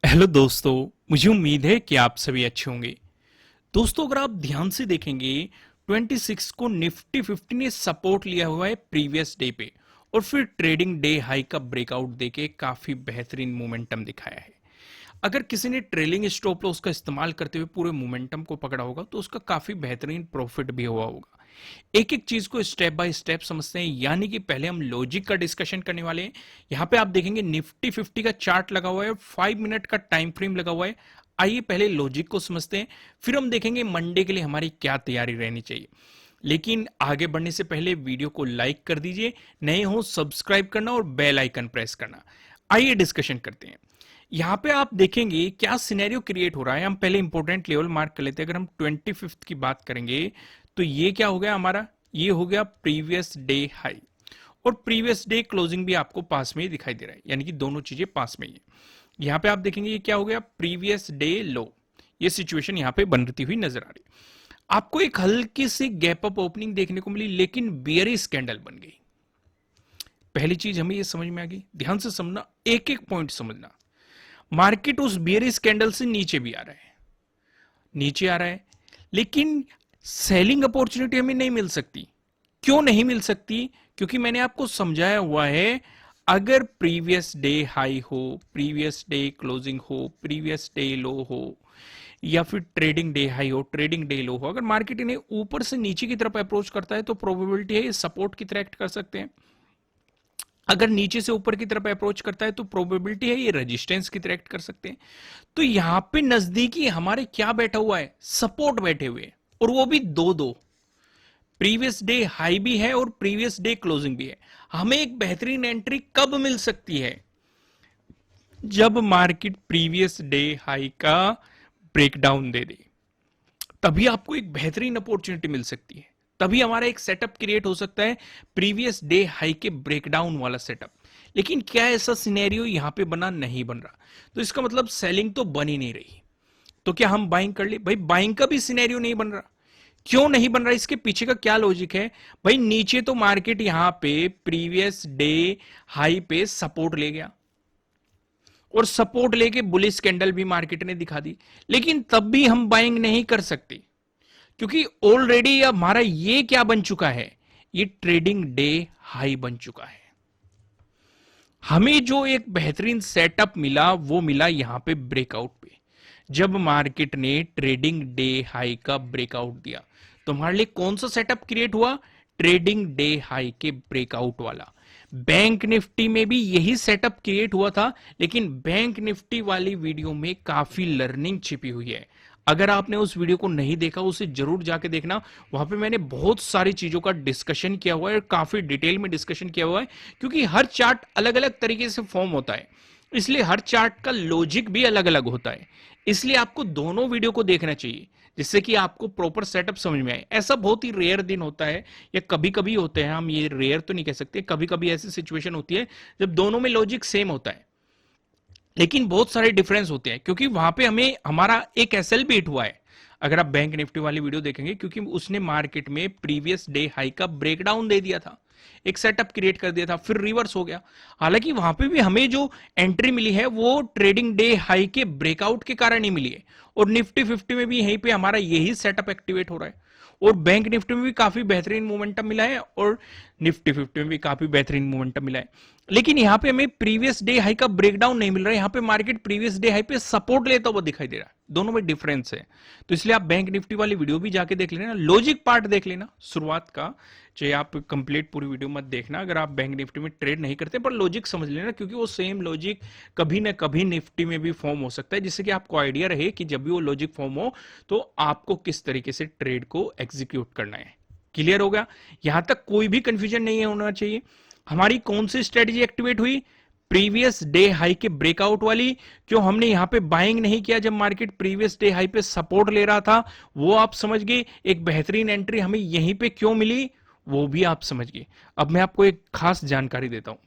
Hello दोस्तों। मुझे उम्मीद है कि आप सभी अच्छे होंगे। दोस्तों, अगर आप ध्यान से देखेंगे 26 को निफ्टी 50 ने सपोर्ट लिया हुआ है प्रीवियस डे पे और फिर ट्रेडिंग डे हाई का ब्रेकआउट देके काफी बेहतरीन मोमेंटम दिखाया है। अगर किसी ने ट्रेलिंग स्टॉप लॉस का इस्तेमाल करते हुए पूरे मोमेंटम को पकड़ा होगा तो उसका काफी बेहतरीन प्रॉफिट भी हुआ होगा। एक एक चीज को स्टेप बाय स्टेप समझते हैं, यानी कि पहले हम लॉजिक का डिस्कशन करने वाले हैं। यहां पे आप देखेंगे निफ्टी 50 का चार्ट लगा हुआ है, 5 मिनट का टाइम फ्रेम लगा हुआ है। आइए पहले लॉजिक को समझते हैं, फिर हम देखेंगे मंडे के लिए हमारी क्या तैयारी रहनी चाहिए। लेकिन आगे बढ़ने से पहले वीडियो को लाइक कर दीजिए, नए हो सब्सक्राइब करना और बेल आइकन प्रेस करना। आइए डिस्कशन करते हैं। यहां पे आप देखेंगे क्या सिनेरियो क्रिएट हो रहा है। हम पहले इंपॉर्टेंट लेवल मार्क कर लेते हैं। अगर हम 25 की बात करेंगे तो ये क्या हो गया हमारा, ये हो गया प्रीवियस डे हाई और प्रीवियस डे क्लोजिंग भी आपको पास में ही दिखाई दे रहा है, यानी कि दोनों चीजें पास में ही है। यहां पे आप देखेंगे ये क्या हो गया, प्रीवियस डे लो। ये सिचुएशन यहां पे बनती हुई नजर आ रही है। आपको एक हल्की सी गैप अप ओपनिंग देखने को मिली, लेकिन बियरिश कैंडल बन गई। पहली चीज हमें ये समझ में आ गई, ध्यान से समझना, एक एक पॉइंट समझना। मार्केट उस बियरिश कैंडल से नीचे भी आ रहा है, नीचे आ रहा है, लेकिन सेलिंग अपॉर्चुनिटी हमें नहीं मिल सकती। क्यों नहीं मिल सकती? क्योंकि मैंने आपको समझाया हुआ है, अगर प्रीवियस डे हाई हो, प्रीवियस डे क्लोजिंग हो, प्रीवियस डे लो हो, या फिर ट्रेडिंग डे हाई हो, ट्रेडिंग डे लो हो, अगर मार्केट इन्हें ऊपर से नीचे की तरफ अप्रोच करता है तो प्रोबेबिलिटी है ये सपोर्ट की तरह एक्ट कर सकते हैं। अगर नीचे से ऊपर की तरफ अप्रोच करता है तो प्रोबेबिलिटी है ये रेजिस्टेंस की तरह एक्ट कर सकते हैं। तो यहां पे नजदीकी हमारे क्या बैठा हुआ है, सपोर्ट बैठे हुए हैं, और वो भी दो दो। प्रीवियस डे हाई भी है और प्रीवियस डे क्लोजिंग भी है। हमें एक बेहतरीन एंट्री कब मिल सकती है? जब मार्केट प्रीवियस डे हाई का ब्रेकडाउन दे दे, तभी आपको एक बेहतरीन अपॉर्चुनिटी मिल सकती है। तभी हमारा एक सेटअप क्रिएट हो सकता है, प्रीवियस डे हाई के ब्रेकडाउन वाला सेटअप। लेकिन क्या ऐसा सिनेरियो यहां पे बना नहीं बन रहा, तो इसका मतलब सेलिंग तो बन ही नहीं रही। तो क्या हम बाइंग कर ले? भाई बाइंग का भी सिनेरियो नहीं बन रहा। क्यों नहीं बन रहा? इसके पीछे का क्या लॉजिक है? भाई नीचे तो मार्केट यहां पे प्रीवियस डे हाई पे सपोर्ट ले गया और सपोर्ट लेके बुलिश कैंडल भी मार्केट ने दिखा दी, लेकिन तब भी हम बाइंग नहीं कर सकते, क्योंकि ऑलरेडी हमारा ये क्या बन चुका है, ये ट्रेडिंग डे हाई बन चुका है। हमें जो एक बेहतरीन सेटअप मिला वो मिला यहां पे ब्रेकआउट पे। जब मार्केट ने ट्रेडिंग डे हाई का ब्रेकआउट दिया तो हमारे लिए कौन सा सेटअप क्रिएट हुआ? ट्रेडिंग डे हाई के ब्रेकआउट वाला। बैंक निफ्टी में भी यही सेटअप क्रिएट हुआ था, लेकिन बैंक निफ्टी वाली वीडियो में काफी लर्निंग छिपी हुई है। अगर आपने उस वीडियो को नहीं देखा उसे जरूर जाके देखना। वहां पे मैंने बहुत सारी चीजों का डिस्कशन किया हुआ है और काफी डिटेल में डिस्कशन किया हुआ है, क्योंकि हर चार्ट अलग अलग तरीके से फॉर्म होता है, इसलिए हर चार्ट का लॉजिक भी अलग अलग होता है। इसलिए आपको दोनों वीडियो को देखना चाहिए, जिससे कि आपको प्रॉपर सेटअप समझ में आए। ऐसा बहुत ही रेयर दिन होता है, या कभी कभी होते हैं, हम ये रेयर तो नहीं कह सकते, कभी कभी ऐसी सिचुएशन होती है जब दोनों में लॉजिक सेम होता है, लेकिन बहुत सारे डिफरेंस होते हैं, क्योंकि वहां पे हमें हमारा एक एसएल भी हिट हुआ है। अगर आप बैंक निफ्टी वाली वीडियो देखेंगे, क्योंकि उसने मार्केट में प्रीवियस डे हाई का ब्रेकडाउन दे दिया था, एक सेटअप क्रिएट कर दिया था, फिर रिवर्स हो गया। हालांकि वहां पे भी हमें जो एंट्री मिली है वो ट्रेडिंग डे हाई के ब्रेकआउट के कारण ही मिली है, और निफ्टी 50 में भी यहीं पे हमारा यही सेटअप एक्टिवेट हो रहा है। और बैंक निफ्टी में भी काफी बेहतरीन मोमेंटम मिला है और निफ्टी 50 में भी काफी बेहतरीन मोमेंटम मिला है। लेकिन यहां पे हमें प्रीवियस डे हाई का ब्रेकडाउन नहीं मिल रहा है, यहां पे मार्केट प्रीवियस डे हाई पे सपोर्ट लेता हुआ दिखाई दे रहा है। दोनों में डिफरेंस है। तो इसलिए आप बैंक निफ्टी वाली वीडियो भी जाके देख लेना, लॉजिक पार्ट देख लेना शुरुआत का। चाहे आप कंप्लीट पूरी वीडियो मत देखना अगर आप बैंक निफ्टी में ट्रेड नहीं करते, पर लॉजिक समझ लेना, क्योंकि वो सेम लॉजिक कभी ना कभी निफ्टी में भी फॉर्म हो सकता है, जिससे कि आपको आइडिया रहे कि जब भी वो लॉजिक फॉर्म हो तो आपको किस तरीके से ट्रेड को एग्जीक्यूट करना है। क्लियर होगा? यहां तक कोई भी कंफ्यूजन नहीं होना चाहिए। हमारी कौन सी स्ट्रेटजी एक्टिवेट हुई? प्रीवियस डे हाई के ब्रेकआउट वाली। क्यों हमने यहां पे बाइंग नहीं किया जब मार्केट प्रीवियस डे हाई पे सपोर्ट ले रहा था, वो आप समझ गए। एक बेहतरीन एंट्री हमें यहीं पे क्यों मिली, वो भी आप समझ गए। अब मैं आपको एक खास जानकारी देता हूं।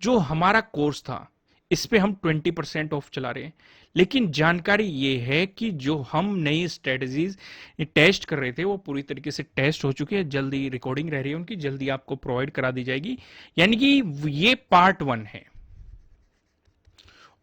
जो हमारा कोर्स था इस पे हम 20% ऑफ चला रहे हैं, लेकिन जानकारी ये है कि जो हम नई स्ट्रेटजीज टेस्ट कर रहे थे वो पूरी तरीके से टेस्ट हो चुकी है। जल्दी रिकॉर्डिंग रह रही है उनकी, जल्दी आपको प्रोवाइड करा दी जाएगी। यानी कि ये पार्ट 1 है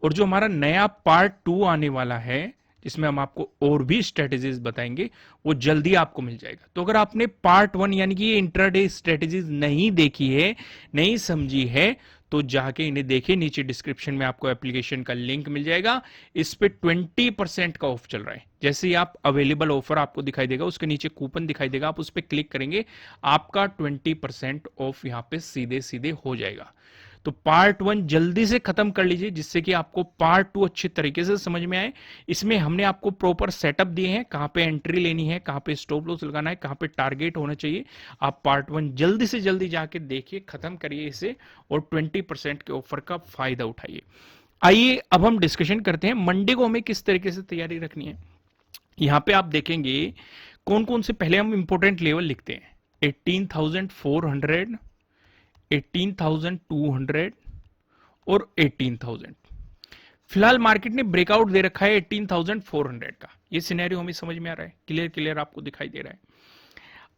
और जो हमारा नया पार्ट 2 आने वाला है जिसमें हम आपको और भी स्ट्रेटेजीज बताएंगे, वो जल्दी आपको मिल जाएगा। तो अगर आपने पार्ट 1 यानी कि ये इंट्राडे स्ट्रेटेजीज नहीं देखी है, नहीं समझी है, तो जाके इन्हें देखिए। नीचे डिस्क्रिप्शन में आपको एप्लीकेशन का लिंक मिल जाएगा। इस पे 20% का ऑफ चल रहा है। जैसे ही आप अवेलेबल ऑफर आपको दिखाई देगा, उसके नीचे कूपन दिखाई देगा, आप उस पर क्लिक करेंगे, आपका 20% ऑफ यहां पे सीधे सीधे हो जाएगा। तो पार्ट 1 जल्दी से खत्म कर लीजिए, जिससे कि आपको पार्ट 2 अच्छी तरीके से समझ में आए। इसमें हमने आपको प्रॉपर सेटअप दिए हैं, कहां पे एंट्री लेनी है, कहां पे स्टॉप लॉस लगाना है, कहां पे टारगेट होना चाहिए। आप पार्ट 1 जल्दी से जल्दी जाके देखिए, खत्म करिए इसे और 20% के ऑफर का फायदा उठाइए। आइए अब हम डिस्कशन करते हैं मंडे को हमें किस तरीके से तैयारी रखनी है। यहां पे आप देखेंगे कौन कौन से, पहले हम इंपॉर्टेंट लेवल लिखते हैं। 18,400, 18,200 और 18,000। फिलहाल मार्केट ने ब्रेकआउट दे रखा है 18,400 का। ये सिनेरियो हमें समझ में आ रहा है, क्लियर क्लियर आपको दिखाई दे रहा है।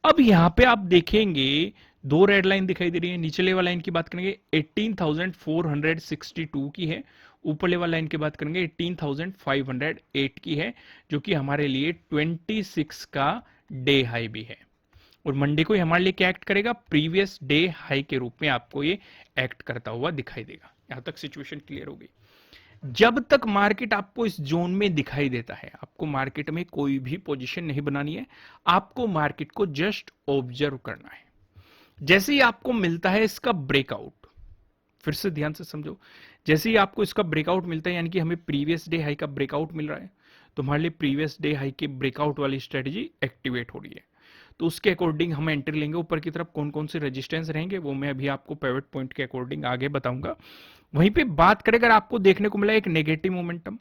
अब यहां पे आप देखेंगे दो रेड लाइन दिखाई दे रही है। नीचे लेवल लाइन की बात करेंगे 18,462 की है, ऊपर लेवल लाइन की बात करेंगे 18,508 की है, जो कि हमारे लिए 26 का डे हाई भी है। और मंडे को हमारे लिए क्या एक्ट करेगा, प्रीवियस डे हाई के रूप में आपको ये एक्ट करता हुआ दिखाई देगा। यहां तक सिचुएशन क्लियर हो गई। जब तक मार्केट आपको इस जोन में दिखाई देता है, आपको मार्केट में कोई भी पोजीशन नहीं बनानी है, आपको मार्केट को जस्ट ऑब्जर्व करना है। जैसे ही आपको मिलता है इसका ब्रेकआउट, फिर से ध्यान से समझो, जैसे ही आपको इसका ब्रेकआउट मिलता है, यानी कि हमें प्रीवियस डे हाई का ब्रेकआउट मिल रहा है, तो हमारे लिए प्रीवियस डे हाई के ब्रेकआउट वाली स्ट्रेटेजी एक्टिवेट हो रही है। तो उसके अकॉर्डिंग हम एंट्री लेंगे। ऊपर की तरफ कौन कौन से रेजिस्टेंस रहेंगे वो मैं अभी आपको पिवट पॉइंट के अकॉर्डिंग आगे बताऊंगा। वहीं पे बात करें, अगर आपको देखने को मिला एक नेगेटिव मोमेंटम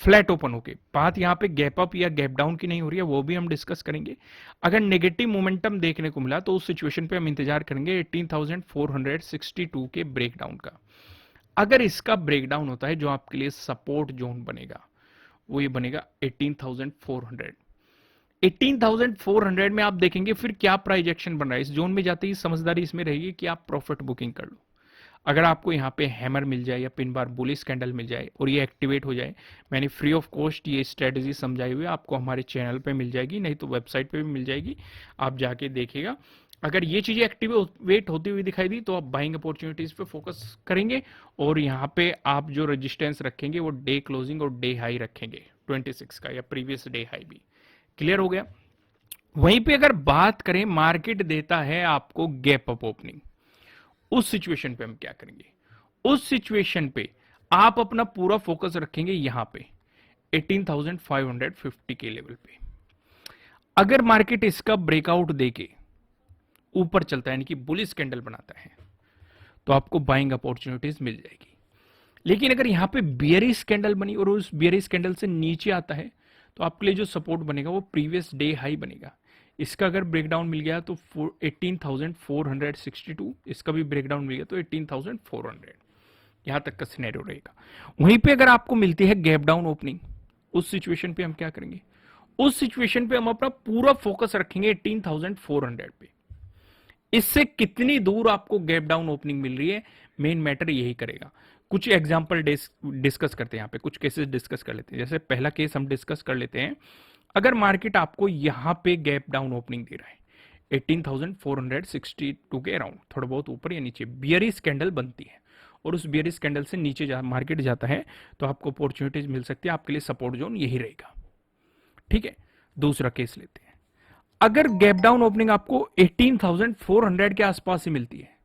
फ्लैट ओपन होके, बात यहां पे गैप अप या गैप डाउन की नहीं हो रही है, वो भी हम डिस्कस करेंगे। अगर नेगेटिव मोमेंटम देखने को मिला तो उस सिचुएशन पे हम इंतजार करेंगे 18,462 के ब्रेकडाउन का। अगर इसका ब्रेकडाउन होता है, जो आपके लिए सपोर्ट जोन बनेगा वो ये बनेगा 18,400। 18,400 में आप देखेंगे फिर क्या प्राइस एक्शन बन रहा है। इस जोन में जाते ही समझदारी इसमें रहेगी कि आप प्रॉफिट बुकिंग कर लो। अगर आपको यहाँ पे हैमर मिल जाए या पिन बार बुलिश कैंडल मिल जाए और ये एक्टिवेट हो जाए, मैंने फ्री ऑफ कॉस्ट ये स्ट्रेटेजी समझाई हुई है, आपको हमारे चैनल पे मिल जाएगी, नहीं तो वेबसाइट पे भी मिल जाएगी, आप जाके देखिएगा। अगर ये चीजें एक्टिवेट होती हुई दिखाई दी तो आप बाइंग अपॉर्चुनिटीज पे फोकस करेंगे और यहाँ पे आप जो रेजिस्टेंस रखेंगे वो डे क्लोजिंग और डे हाई रखेंगे 26 का या प्रीवियस डे हाई भी। क्लियर हो गया। वहीं पे अगर बात करें, मार्केट देता है आपको गैप अप ओपनिंग, उस सिचुएशन पे हम क्या करेंगे, उस सिचुएशन पे आप अपना पूरा फोकस रखेंगे यहां पे 18,550 के लेवल पे। अगर मार्केट इसका ब्रेकआउट देके ऊपर चलता है, यानी कि बुलिश कैंडल बनाता है, तो आपको बाइंग अपॉर्चुनिटीज मिल जाएगी। लेकिन अगर यहां पे बियरिश कैंडल बनी और उस बियरिश कैंडल से नीचे आता है, तो आपके लिए जो सपोर्ट बनेगा वो प्रीवियस डे हाई बनेगा। इसका अगर ब्रेकडाउन मिल गया तो 18,462, इसका भी ब्रेकडाउन मिल गया तो 18,400, यहां तक का सिनेरियो रहेगा। वहीं पे अगर आपको मिलती है गैप डाउन ओपनिंग, उस सिचुएशन पे हम क्या करेंगे, उस सिचुएशन पे हम अपना पूरा फोकस रखेंगे 18,400 पे। इससे कितनी दूर आपको गैप डाउन ओपनिंग मिल रही है, मेन मैटर यही करेगा। कुछ एग्जांपल डिस्कस करते हैं, यहाँ पे कुछ केसेस डिस्कस कर लेते हैं। जैसे पहला केस हम डिस्कस कर लेते हैं। अगर मार्केट आपको यहां पे गैप डाउन ओपनिंग दे रहा है 18,462 के अराउंड, थोड़ा बहुत ऊपर या नीचे बियरिश कैंडल बनती है और उस बियरिश कैंडल से नीचे मार्केट जाता है, तो आपको अपॉर्चुनिटीज मिल सकती है। आपके लिए सपोर्ट जोन यही रहेगा। ठीक है, दूसरा केस लेते हैं। अगर गैप डाउन ओपनिंग आपको 18,400 के आसपास ही मिलती है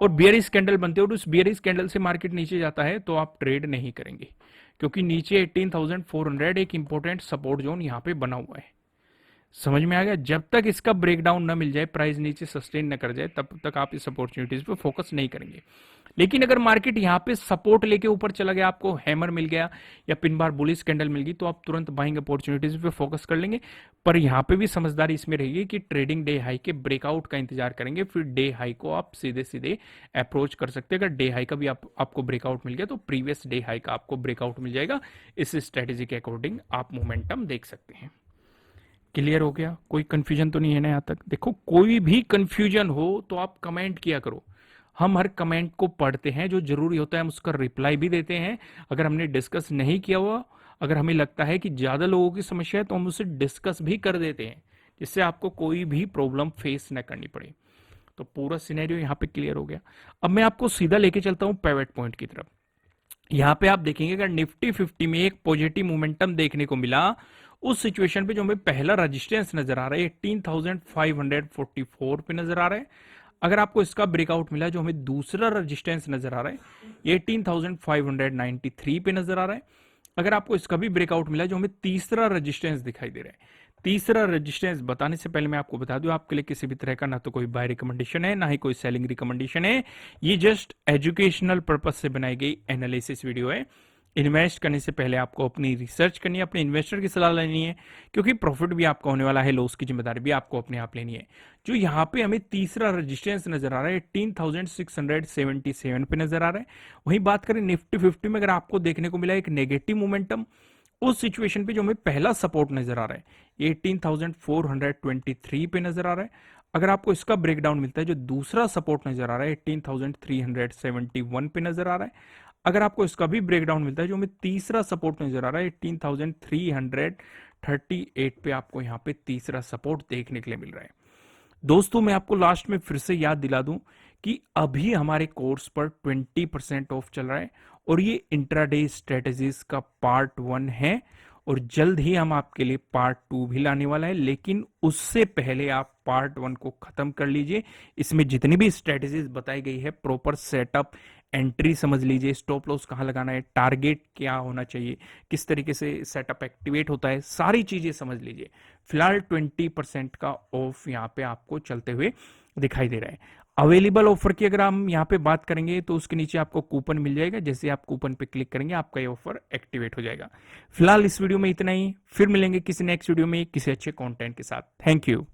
और बियरिश कैंडल बनती है और उस बियरिश कैंडल से मार्केट नीचे जाता है, तो आप ट्रेड नहीं करेंगे, क्योंकि नीचे 18,400 एक इंपॉर्टेंट सपोर्ट जोन यहां पे बना हुआ है। समझ में आ गया। जब तक इसका ब्रेकडाउन ना मिल जाए, प्राइस नीचे सस्टेन न कर जाए, तब तक आप इस अपॉर्चुनिटीज पे फोकस नहीं करेंगे। लेकिन अगर मार्केट यहां पे सपोर्ट लेके ऊपर चला गया, आपको हैमर मिल गया या पिन बार बुलिश कैंडल मिल गई, तो आप तुरंत बाइंग अपॉर्चुनिटीज पे फोकस कर लेंगे। पर यहां पे भी समझदारी इसमें रहेगी कि ट्रेडिंग डे हाई के ब्रेकआउट का इंतजार करेंगे, फिर डे हाई को आप सीधे सीधे अप्रोच कर सकते हैं। अगर डे हाई का भी आपको ब्रेकआउट मिल गया तो प्रीवियस डे हाई का आपको ब्रेकआउट मिल जाएगा। इस स्ट्रेटेजी के अकॉर्डिंग आप मोमेंटम देख सकते हैं। क्लियर हो गया, कोई कंफ्यूजन तो नहीं है ना यहां तक। देखो, कोई भी कंफ्यूजन हो तो आप कमेंट किया करो, हम हर कमेंट को पढ़ते हैं, जो जरूरी होता है हम उसका रिप्लाई भी देते हैं। अगर हमने डिस्कस नहीं किया हुआ, अगर हमें लगता है कि ज़्यादा लोगों की समस्या है तो हम उसे डिस्कस भी कर देते हैं, जिससे आपको कोई भी प्रॉब्लम फेस न करनी पड़े। तो पूरा सिनेरियो यहाँ पे क्लियर हो गया। अब मैं आपको सीधा लेके चलता हूँ पिवट पॉइंट की तरफ। यहाँ पे आप देखेंगे अगर निफ्टी 50 में एक पॉजिटिव मोमेंटम देखने को मिला, उस सिचुएशन पे जो हमें पहला रेजिस्टेंस नजर आ रहा है 18,544 पे नजर आ रहा है। अगर आपको इसका ब्रेकआउट मिला, जो हमें दूसरा रेजिस्टेंस नजर आ रहा है 18,593 पे नजर आ रहा है। अगर आपको इसका भी ब्रेकआउट मिला, जो हमें तीसरा रेजिस्टेंस दिखाई दे रहा है। तीसरा रेजिस्टेंस बताने से पहले मैं आपको बता दूं, आपके लिए किसी भी तरह का ना तो कोई बाय रिकमेंडेशन है, ना ही कोई सेलिंग रिकमेंडेशन है। ये जस्ट एजुकेशनल पर्पज से बनाई गई एनालिसिस वीडियो है। इन्वेस्ट करने से पहले आपको अपनी रिसर्च करनी है, अपने इन्वेस्टर की सलाह लेनी है, क्योंकि प्रॉफिट भी आपका होने वाला है, लॉस की जिम्मेदारी भी आपको अपने आप लेनी है। जो यहाँ पे हमें तीसरा रेजिस्टेंस नजर आ रहा है 18,677 पे नजर आ रहा है। वहीं बात करें निफ्टी 50 में, अगर आपको देखने को मिला एक नेगेटिव मोमेंटम, उस सिचुएशन पे जो हमें पहला सपोर्ट नजर आ रहा है 18,423 पे नजर आ रहा है। अगर आपको इसका ब्रेकडाउन मिलता है, जो दूसरा सपोर्ट नजर आ रहा है 18,371 पे नजर आ रहा है। अगर आपको इसका भी ब्रेकडाउन मिलता है, जो हमें तीसरा सपोर्ट नजर आ रहा है 18,338 पे, आपको यहाँ पे तीसरा सपोर्ट देखने के लिए मिल रहा है। दोस्तों मैं आपको लास्ट में फिर से याद दिला दूं कि अभी हमारे कोर्स पर 20% ऑफ चल रहा है, और ये इंट्राडे स्ट्रेटजीज का पार्ट 1 है, और जल्द ही हम आपके लिए पार्ट 2 भी लाने वाला है। लेकिन उससे पहले आप पार्ट 1 को खत्म कर लीजिए। इसमें जितनी भी स्ट्रेटजीज बताई गई है, प्रॉपर सेटअप, एंट्री समझ लीजिए, स्टॉप लॉस कहाँ लगाना है, टारगेट क्या होना चाहिए, किस तरीके से सेटअप एक्टिवेट होता है, सारी चीजें समझ लीजिए। फिलहाल 20% का ऑफ यहाँ पे आपको चलते हुए दिखाई दे रहा है। अवेलेबल ऑफर की अगर हम यहाँ पे बात करेंगे, तो उसके नीचे आपको कूपन मिल जाएगा। जैसे आप कूपन पे क्लिक करेंगे, आपका ये ऑफर एक्टिवेट हो जाएगा। फिलहाल इस वीडियो में इतना ही, फिर मिलेंगे किसी नेक्स्ट वीडियो में किसी अच्छे कंटेंट के साथ। Thank you.